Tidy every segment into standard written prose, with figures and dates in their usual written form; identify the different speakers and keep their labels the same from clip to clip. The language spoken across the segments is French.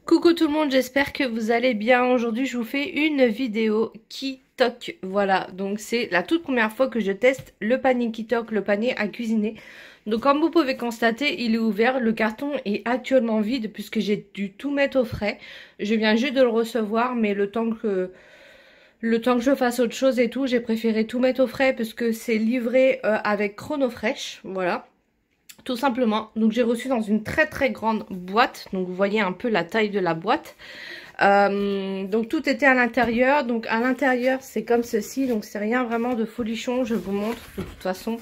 Speaker 1: Coucou tout le monde, j'espère que vous allez bien. Aujourd'hui je vous fais une vidéo Kitok. Voilà, donc c'est la toute première fois que je teste le panier Kitok, le panier à cuisiner. Donc comme vous pouvez constater, il est ouvert, le carton est actuellement vide puisque j'ai dû tout mettre au frais. Je viens juste de le recevoir, mais le temps que je fasse autre chose et tout, j'ai préféré tout mettre au frais puisque c'est livré avec Chronofresh, voilà. Tout simplement, donc j'ai reçu dans une très très grande boîte, donc vous voyez un peu la taille de la boîte. Donc tout était à l'intérieur, donc à l'intérieur c'est comme ceci, donc c'est rien vraiment de folichon, je vous montre de toute façon.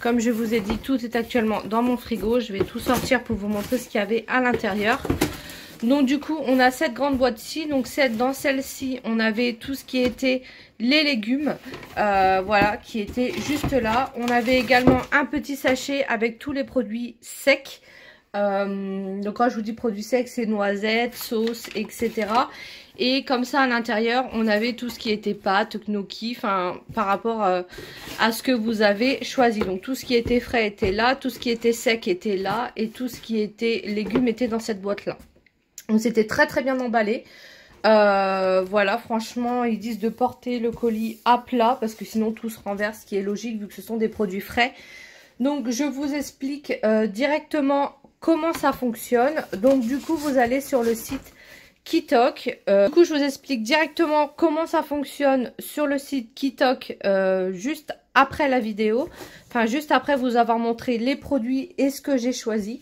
Speaker 1: Comme je vous ai dit, tout est actuellement dans mon frigo, je vais tout sortir pour vous montrer ce qu'il y avait à l'intérieur. Donc du coup on a cette grande boîte-ci, donc dans celle-ci on avait tout ce qui était les légumes, voilà, qui était juste là. On avait également un petit sachet avec tous les produits secs. Donc quand je vous dis produits secs, c'est noisettes, sauces, etc. Et comme ça à l'intérieur on avait tout ce qui était pâtes, gnocchi, enfin par rapport à ce que vous avez choisi. Donc tout ce qui était frais était là, tout ce qui était sec était là et tout ce qui était légumes était dans cette boîte là. Donc c'était très très bien emballé. Voilà, franchement ils disent de porter le colis à plat parce que sinon tout se renverse, ce qui est logique vu que ce sont des produits frais. Donc je vous explique directement comment ça fonctionne. Donc du coup vous allez sur le site Kitok. Du coup je vous explique directement comment ça fonctionne sur le site Kitok juste après la vidéo. Enfin juste après vous avoir montré les produits et ce que j'ai choisi.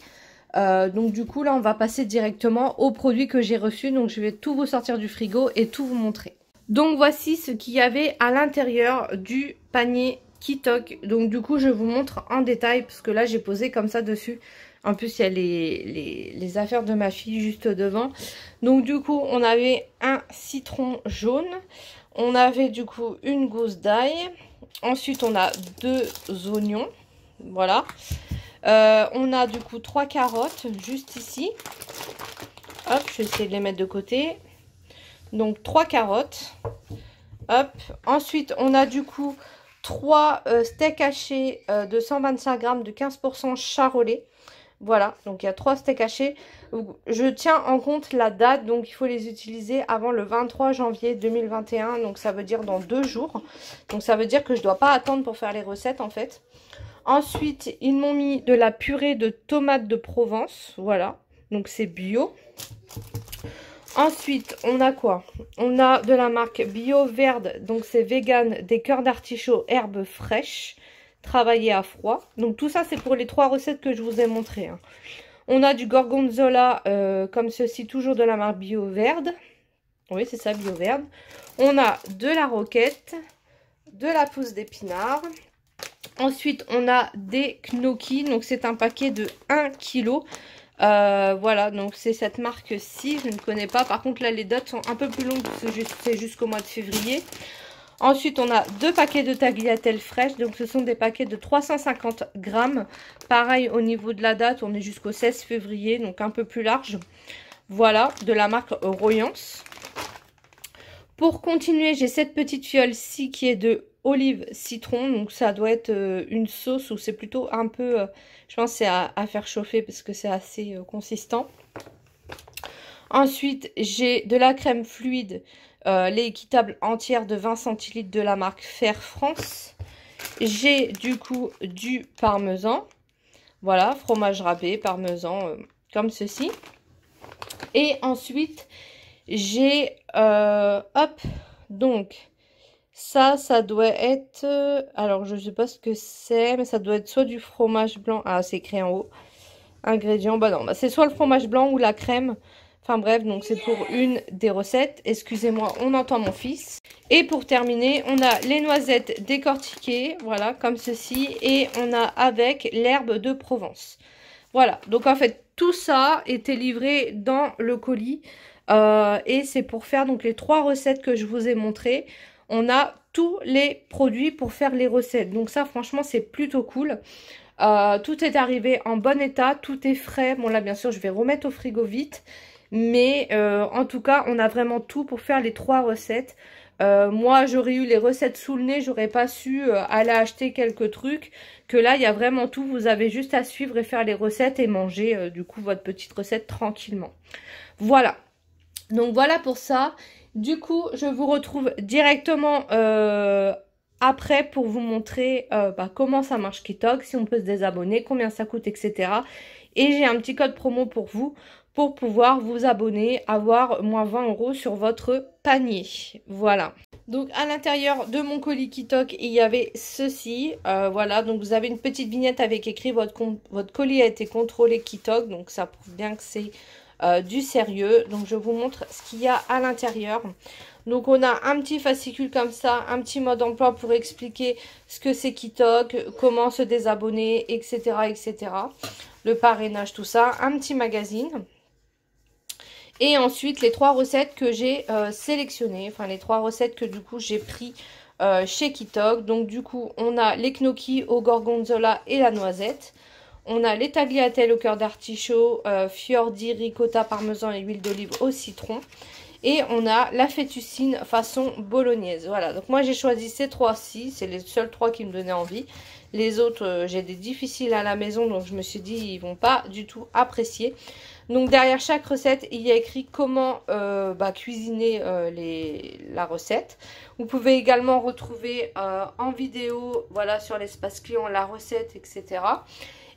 Speaker 1: Donc du coup là on va passer directement aux produits que j'ai reçus. Donc je vais tout vous sortir du frigo et tout vous montrer. Donc voici ce qu'il y avait à l'intérieur du panier Kitok. Donc du coup je vous montre en détail parce que là j'ai posé comme ça dessus. En plus il y a les affaires de ma fille juste devant. Donc du coup on avait un citron jaune. On avait du coup une gousse d'ail. Ensuite on a 2 oignons. Voilà. On a du coup 3 carottes juste ici. Hop, je vais essayer de les mettre de côté. Donc 3 carottes. Hop. Ensuite, on a du coup 3 steaks hachés de 125 grammes de 15% charolais. Voilà, donc il y a 3 steaks hachés. Je tiens en compte la date, donc il faut les utiliser avant le 23 janvier 2021. Donc ça veut dire dans 2 jours. Donc ça veut dire que je ne dois pas attendre pour faire les recettes en fait. Ensuite, ils m'ont mis de la purée de tomates de Provence. Voilà, donc c'est bio. Ensuite, on a quoi? On a de la marque Bio Verde, donc c'est vegan, des cœurs d'artichaut, herbes fraîches, travaillées à froid. Donc tout ça, c'est pour les 3 recettes que je vous ai montrées. Hein. On a du gorgonzola, comme ceci, toujours de la marque Bio Verde. Oui, c'est ça, Bio Verde. On a de la roquette, de la pousse d'épinards. Ensuite, on a des gnocchis. Donc, c'est un paquet de 1 kg. Voilà, donc c'est cette marque-ci. Je ne connais pas. Par contre, là, les dates sont un peu plus longues. C'est jusqu'au mois de février. Ensuite, on a 2 paquets de tagliatelles fraîches. Donc, ce sont des paquets de 350 grammes. Pareil, au niveau de la date, on est jusqu'au 16 février. Donc, un peu plus large. Voilà, de la marque Royance. Pour continuer, j'ai cette petite fiole-ci qui est de olive citron, donc ça doit être une sauce ou c'est plutôt un peu, je pense c'est à faire chauffer parce que c'est assez consistant. Ensuite j'ai de la crème fluide, lait équitable entière de 20 centilitres de la marque Fer France. J'ai du coup du parmesan, voilà, fromage râpé, parmesan comme ceci. Et ensuite j'ai, hop, donc ça doit être, alors je sais pas ce que c'est, mais ça doit être soit du fromage blanc, ah c'est écrit en haut, ingrédients, bah non, bah c'est soit le fromage blanc ou la crème, enfin bref, donc c'est pour une des recettes, excusez-moi, on entend mon fils. Et pour terminer, on a les noisettes décortiquées, voilà, comme ceci, et on a avec l'herbe de Provence. Voilà, donc en fait, tout ça était livré dans le colis, et c'est pour faire donc les 3 recettes que je vous ai montrées. On a tous les produits pour faire les recettes. Donc ça, franchement, c'est plutôt cool. Tout est arrivé en bon état. Tout est frais. Bon, là, bien sûr, je vais remettre au frigo vite. Mais en tout cas, on a vraiment tout pour faire les 3 recettes. Moi, j'aurais eu les recettes sous le nez. J'aurais pas su aller acheter quelques trucs. Que là, il y a vraiment tout. Vous avez juste à suivre et faire les recettes et manger, du coup, votre petite recette tranquillement. Voilà. Donc voilà pour ça. Du coup, je vous retrouve directement après pour vous montrer comment ça marche Kitok, si on peut se désabonner, combien ça coûte, etc. Et j'ai un petit code promo pour vous pour pouvoir vous abonner, avoir moins 20 € sur votre panier. Voilà. Donc à l'intérieur de mon colis Kitok, il y avait ceci. Voilà, donc vous avez une petite vignette avec écrit votre colis a été contrôlé Kitok. Donc ça prouve bien que c'est du sérieux. Donc je vous montre ce qu'il y a à l'intérieur. Donc on a un petit fascicule comme ça, un petit mode d'emploi pour expliquer ce que c'est Kitok, comment se désabonner, etc., etc. Le parrainage, tout ça. Un petit magazine. Et ensuite, les 3 recettes que j'ai sélectionnées. Enfin, les 3 recettes que du coup, j'ai pris chez Kitok. Donc, du coup, on a les gnocchis au gorgonzola et la noisette. On a les tagliatelles au cœur d'artichaut, fiordi, ricotta, parmesan et huile d'olive au citron. Et on a la fettuccine façon bolognaise. Voilà, donc moi j'ai choisi ces 3-ci. C'est les seuls 3 qui me donnaient envie. Les autres, j'ai des difficiles à la maison. Donc je me suis dit, ils vont pas du tout apprécier. Donc derrière chaque recette, il y a écrit comment cuisiner la recette. Vous pouvez également retrouver en vidéo, voilà, sur l'espace client, la recette, etc.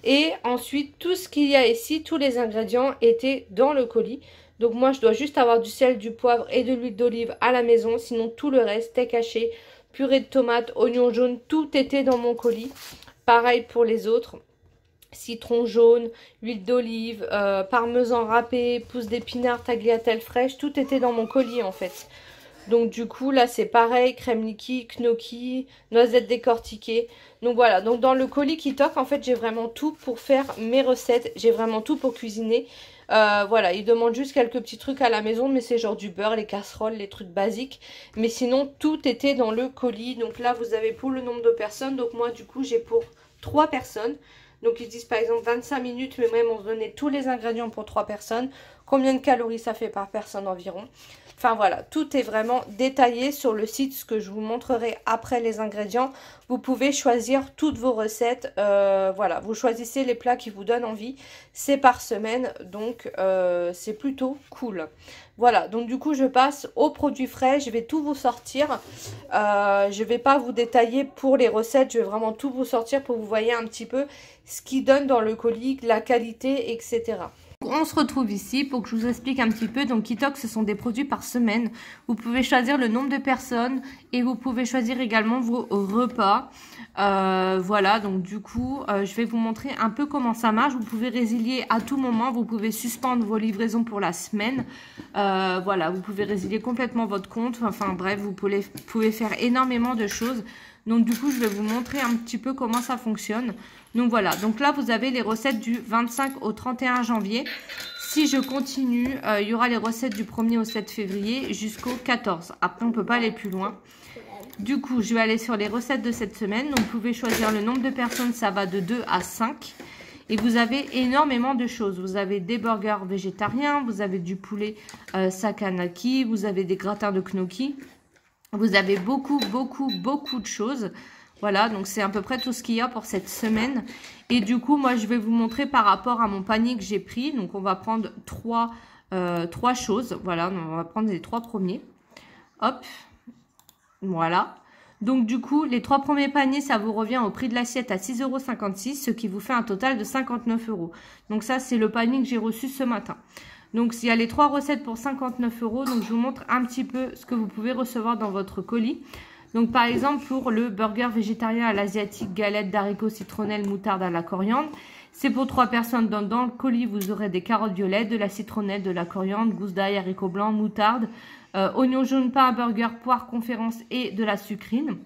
Speaker 1: Et ensuite, tout ce qu'il y a ici, tous les ingrédients étaient dans le colis. Donc moi, je dois juste avoir du sel, du poivre et de l'huile d'olive à la maison. Sinon, tout le reste, steak haché, purée de tomates, oignons jaunes, tout était dans mon colis. Pareil pour les autres. Citron jaune, huile d'olive, parmesan râpé, pousses d'épinards, tagliatelle fraîche, tout était dans mon colis en fait. Donc du coup là c'est pareil, crème liquide, gnocchi, noisettes décortiquées. Donc voilà, donc dans le colis Kitok en fait j'ai vraiment tout pour faire mes recettes, j'ai vraiment tout pour cuisiner. Voilà, il demande juste quelques petits trucs à la maison, mais c'est genre du beurre, les casseroles, les trucs basiques. Mais sinon tout était dans le colis. Donc là vous avez pour le nombre de personnes, donc moi du coup j'ai pour 3 personnes. Donc ils disent par exemple 25 minutes, mais même on se donnait tous les ingrédients pour 3 personnes. Combien de calories ça fait par personne environ. Enfin voilà, tout est vraiment détaillé sur le site, ce que je vous montrerai après les ingrédients. Vous pouvez choisir toutes vos recettes. Voilà, vous choisissez les plats qui vous donnent envie. C'est par semaine, donc c'est plutôt cool. Voilà, donc du coup je passe aux produits frais. Je vais tout vous sortir. Je ne vais pas vous détailler pour les recettes. Je vais vraiment tout vous sortir pour que vous voyez un petit peu ce qui donne dans le colis, la qualité, etc. On se retrouve ici pour que je vous explique un petit peu. Donc Kitok, ce sont des produits par semaine. Vous pouvez choisir le nombre de personnes et vous pouvez choisir également vos repas. Voilà, donc du coup, je vais vous montrer un peu comment ça marche. Vous pouvez résilier à tout moment. Vous pouvez suspendre vos livraisons pour la semaine. Voilà, vous pouvez résilier complètement votre compte. Enfin bref, vous pouvez faire énormément de choses. Donc du coup, je vais vous montrer un petit peu comment ça fonctionne. Donc voilà, donc là, vous avez les recettes du 25 au 31 janvier. Si je continue, il y aura les recettes du 1er au 7 février jusqu'au 14. Après, on ne peut pas aller plus loin. Du coup, je vais aller sur les recettes de cette semaine. Donc, vous pouvez choisir le nombre de personnes, ça va de 2 à 5. Et vous avez énormément de choses. Vous avez des burgers végétariens, vous avez du poulet sakanaki, vous avez des gratins de gnocchi. Vous avez beaucoup de choses. Voilà, donc c'est à peu près tout ce qu'il y a pour cette semaine. Et du coup, moi, je vais vous montrer par rapport à mon panier que j'ai pris. Donc, on va prendre trois choses. Voilà, on va prendre les 3 premiers. Hop, voilà. Donc, du coup, les 3 premiers paniers, ça vous revient au prix de l'assiette à 6,56 €, ce qui vous fait un total de 59 €. Donc, ça, c'est le panier que j'ai reçu ce matin. Donc, il y a les 3 recettes pour 59 €. Donc, je vous montre un petit peu ce que vous pouvez recevoir dans votre colis. Donc, par exemple, pour le burger végétarien à l'asiatique, galette d'haricots citronnelle, moutarde à la coriandre. C'est pour 3 personnes. Dans le colis, vous aurez des carottes violettes, de la citronnelle, de la coriandre, gousses d'ail, haricots blancs, moutarde, oignons jaunes, pain à burger, poire, conférence et de la sucrine.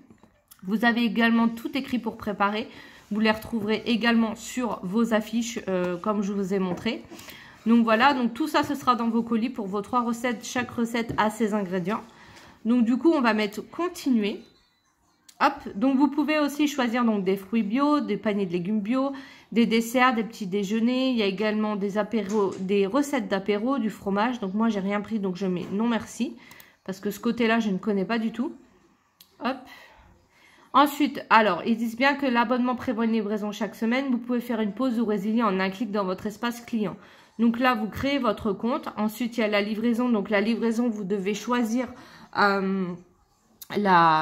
Speaker 1: Vous avez également tout écrit pour préparer. Vous les retrouverez également sur vos affiches, comme je vous ai montré. Donc voilà, donc tout ça, ce sera dans vos colis pour vos 3 recettes. Chaque recette a ses ingrédients. Donc du coup, on va mettre continuer. Hop, donc vous pouvez aussi choisir donc des fruits bio, des paniers de légumes bio, des desserts, des petits déjeuners. Il y a également des apéros, des recettes d'apéro, du fromage. Donc moi, j'ai rien pris, donc je mets non merci. Parce que ce côté-là, je ne connais pas du tout. Hop. Ensuite, alors, ils disent bien que l'abonnement prévoit une livraison chaque semaine. Vous pouvez faire une pause ou résilier en un clic dans votre espace client. Donc là, vous créez votre compte. Ensuite, il y a la livraison. Donc la livraison, vous devez choisir...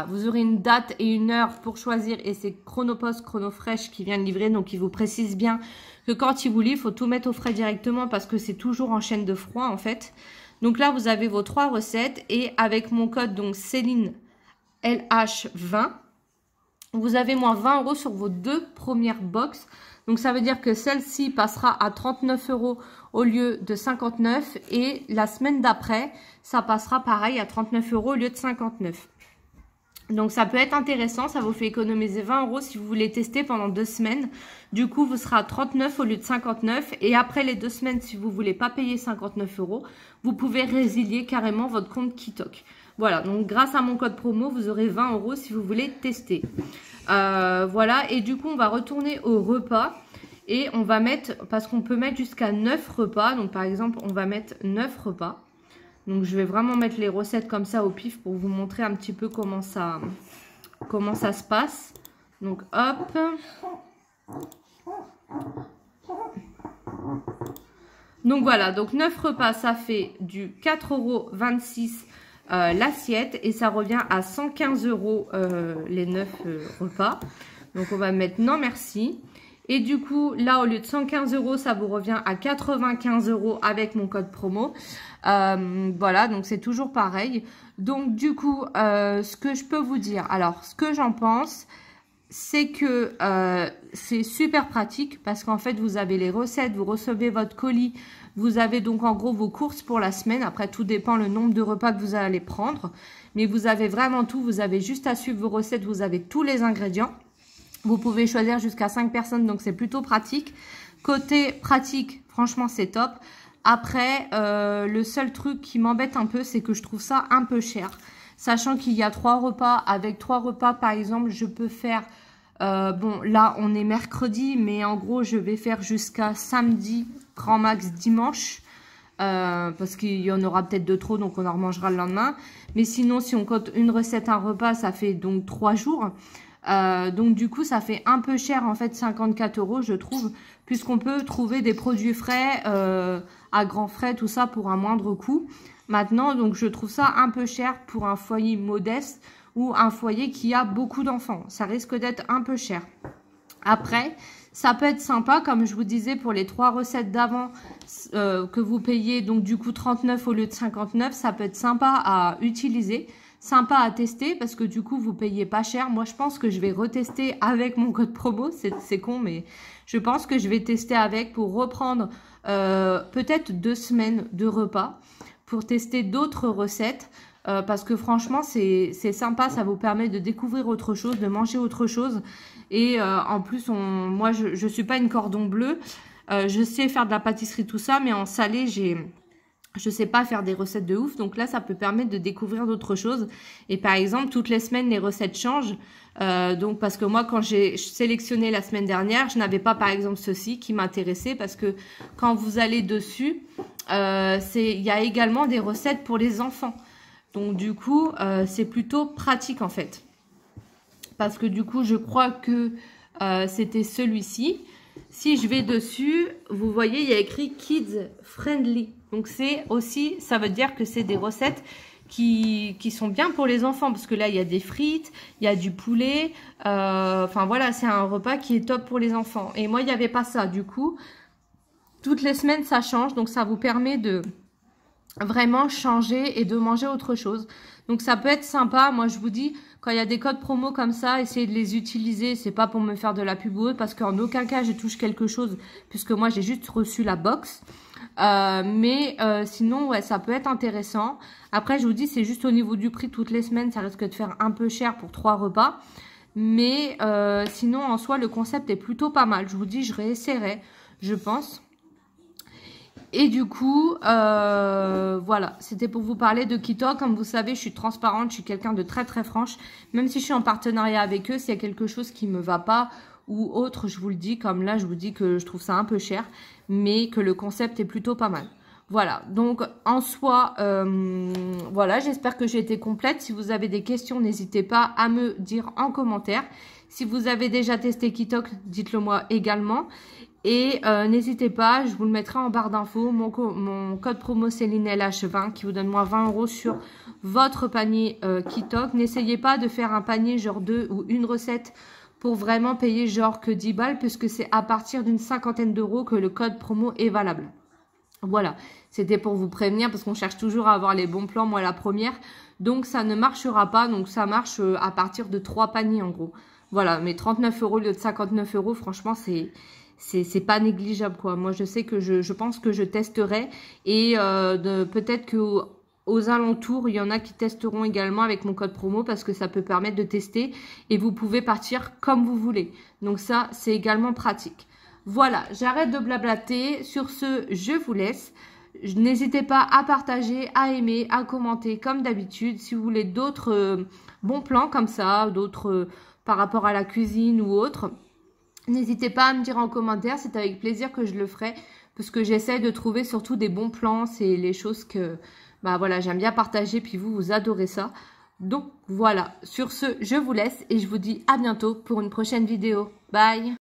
Speaker 1: vous aurez une date et une heure pour choisir et c'est Chronopost, Chronofresh qui vient de livrer. Donc, il vous précise bien que quand il vous livre, il faut tout mettre au frais directement parce que c'est toujours en chaîne de froid en fait. Donc là, vous avez vos 3 recettes et avec mon code donc Céline LH20, vous avez moins 20 € sur vos 2 premières box. Donc, ça veut dire que celle-ci passera à 39 € au lieu de 59 et la semaine d'après, ça passera pareil à 39 € au lieu de 59. Donc, ça peut être intéressant. Ça vous fait économiser 20 € si vous voulez tester pendant 2 semaines. Du coup, vous serez à 39 au lieu de 59. Et après les 2 semaines, si vous voulez pas payer 59 €, vous pouvez résilier carrément votre compte Kitok. Voilà. Donc, grâce à mon code promo, vous aurez 20 € si vous voulez tester. Voilà. Et du coup, on va retourner au repas. Et on va mettre, parce qu'on peut mettre jusqu'à 9 repas. Donc, par exemple, on va mettre 9 repas. Donc, je vais vraiment mettre les recettes comme ça au pif pour vous montrer un petit peu comment ça se passe. Donc, hop. Donc, voilà. Donc, 9 repas, ça fait du 4,26 € l'assiette. Et ça revient à 115 € les 9 repas. Donc, on va mettre non merci. Et du coup, là, au lieu de 115 €, ça vous revient à 95 € avec mon code promo. Voilà, donc c'est toujours pareil. Donc, du coup, ce que je peux vous dire, alors, ce que j'en pense, c'est que c'est super pratique parce qu'en fait, vous avez les recettes, vous recevez votre colis, vous avez donc en gros vos courses pour la semaine. Après, tout dépend le nombre de repas que vous allez prendre. Mais vous avez vraiment tout, vous avez juste à suivre vos recettes, vous avez tous les ingrédients. Vous pouvez choisir jusqu'à 5 personnes, donc c'est plutôt pratique. Côté pratique, franchement, c'est top. Après, le seul truc qui m'embête un peu, c'est que je trouve ça un peu cher. Sachant qu'il y a 3 repas. Avec 3 repas, par exemple, je peux faire... bon, là, on est mercredi, mais en gros, je vais faire jusqu'à samedi, grand max dimanche. Parce qu'il y en aura peut-être de trop, donc on en remangera le lendemain. Mais sinon, si on compte une recette, un repas, ça fait donc 3 jours. Donc du coup ça fait un peu cher en fait, 54 € je trouve, puisqu'on peut trouver des produits frais à grands frais, tout ça pour un moindre coût. Maintenant donc je trouve ça un peu cher pour un foyer modeste ou un foyer qui a beaucoup d'enfants, ça risque d'être un peu cher. Après ça peut être sympa, comme je vous disais, pour les 3 recettes d'avant que vous payez donc du coup 39 au lieu de 59, ça peut être sympa à utiliser. Sympa à tester parce que du coup vous payez pas cher. Moi je pense que je vais retester avec mon code promo, c'est con mais je pense que je vais tester avec pour reprendre peut-être 2 semaines de repas pour tester d'autres recettes parce que franchement c'est sympa, ça vous permet de découvrir autre chose, de manger autre chose et en plus moi je suis pas une cordon bleu, je sais faire de la pâtisserie tout ça, mais en salé je sais pas faire des recettes de ouf, donc là, ça peut permettre de découvrir d'autres choses. Et par exemple, toutes les semaines, les recettes changent. Donc, parce que moi, quand j'ai sélectionné la semaine dernière, je n'avais pas, par exemple, ceci qui m'intéressait parce que quand vous allez dessus, il y a également des recettes pour les enfants. Donc, du coup, c'est plutôt pratique, en fait. Parce que du coup, je crois que c'était celui-ci. Si je vais dessus, vous voyez, il y a écrit Kids Friendly. Donc, c'est aussi, ça veut dire que c'est des recettes qui sont bien pour les enfants. Parce que là, il y a des frites, il y a du poulet. Enfin, voilà, c'est un repas qui est top pour les enfants. Et moi, il n'y avait pas ça. Du coup, toutes les semaines, ça change. Donc, ça vous permet de vraiment changer et de manger autre chose. Donc, ça peut être sympa. Moi, je vous dis... Quand il y a des codes promo comme ça, essayez de les utiliser. C'est pas pour me faire de la pub ou autre, parce qu'en aucun cas, je touche quelque chose, puisque moi, j'ai juste reçu la box. Sinon, ouais, ça peut être intéressant. Après, je vous dis, c'est juste au niveau du prix, toutes les semaines, ça risque de faire un peu cher pour 3 repas. Mais sinon, en soi, le concept est plutôt pas mal. Je vous dis, je réessayerai, je pense. Et du coup, voilà, c'était pour vous parler de Kitok. Comme vous savez, je suis transparente, je suis quelqu'un de très très franche. Même si je suis en partenariat avec eux, s'il y a quelque chose qui me va pas ou autre, je vous le dis. Comme là, je vous dis que je trouve ça un peu cher, mais que le concept est plutôt pas mal. Voilà, donc en soi, voilà, j'espère que j'ai été complète. Si vous avez des questions, n'hésitez pas à me dire en commentaire. Si vous avez déjà testé Kitok, dites-le moi également. Et n'hésitez pas, je vous le mettrai en barre d'infos, mon code promo c'est LinelH20 qui vous donne moins 20 € sur votre panier Kitok. N'essayez pas de faire un panier genre 2 ou une recette pour vraiment payer genre que 10 balles, puisque c'est à partir d'une cinquantaine d'euros que le code promo est valable. Voilà, c'était pour vous prévenir parce qu'on cherche toujours à avoir les bons plans, moi la première. Donc ça ne marchera pas, donc ça marche à partir de 3 paniers en gros. Voilà, mais 39 € au lieu de 59 €, franchement c'est pas négligeable quoi. Moi je sais que je pense que je testerai et peut-être que aux alentours il y en a qui testeront également avec mon code promo parce que ça peut permettre de tester et vous pouvez partir comme vous voulez. Donc ça c'est également pratique. Voilà, j'arrête de blablater. Sur ce, je vous laisse. N'hésitez pas à partager, à aimer, à commenter comme d'habitude. Si vous voulez d'autres bons plans comme ça, d'autres par rapport à la cuisine ou autre, n'hésitez pas à me dire en commentaire. C'est avec plaisir que je le ferai parce que j'essaie de trouver surtout des bons plans. C'est les choses que bah voilà, j'aime bien partager puis vous adorez ça. Donc voilà, sur ce, je vous laisse et je vous dis à bientôt pour une prochaine vidéo. Bye!